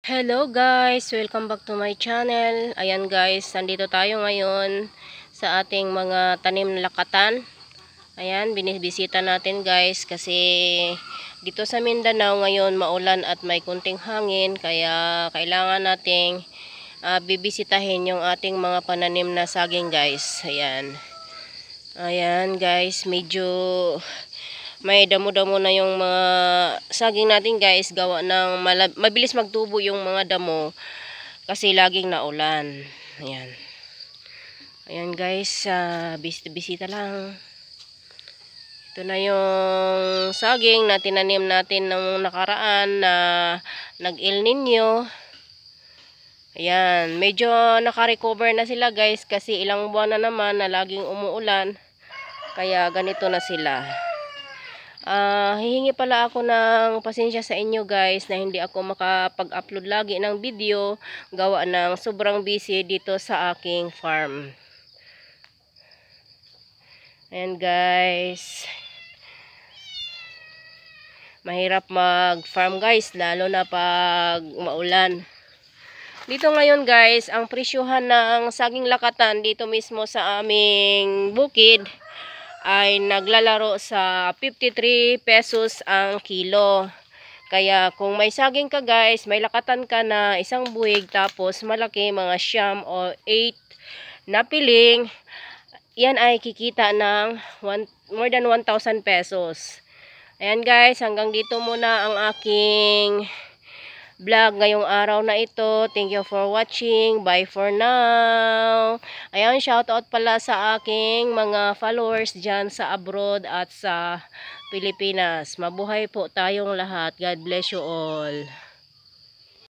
Hello guys! Welcome back to my channel. Ayan guys, nandito tayo ngayon sa ating mga tanim na lakatan. Ayan, binibisita natin guys kasi dito sa Mindanao ngayon maulan at may kunting hangin. Kaya kailangan nating bibisitahin yung ating mga pananim na saging guys. Ayan. Ayan guys, medyo may damo-damo na yung mga saging natin guys, gawa ng mabilis magtubo yung mga damo kasi laging naulan. Ayan. Ayan guys, bisita lang. Ito na yung saging na tinanim natin nung nakaraan na nag-El Nino. Ayan, medyo naka-recover na sila guys kasi ilang buwan na naman na laging umuulan. Kaya ganito na sila. Hihingi pala ako ng pasensya sa inyo guys na hindi ako makapag-upload lagi ng video gawa ng sobrang busy dito sa aking farm. Ayan guys, mahirap mag-farm guys lalo na pag maulan. Dito ngayon guys, ang presyuhan ng saging lakatan dito mismo sa aming bukid ay naglalaro sa 53 pesos ang kilo. Kaya kung may saging ka guys, may lakatan ka na isang buwig tapos malaki mga siyam o 8 na piling, yan ay kikita ng more than 1,000 pesos. Ayan guys, hanggang dito muna ang aking vlog ngayong araw na ito. Thank you for watching. Bye for now. Ayan, shoutout pala sa aking mga followers dyan sa abroad at sa Pilipinas. Mabuhay po tayong lahat. God bless you all.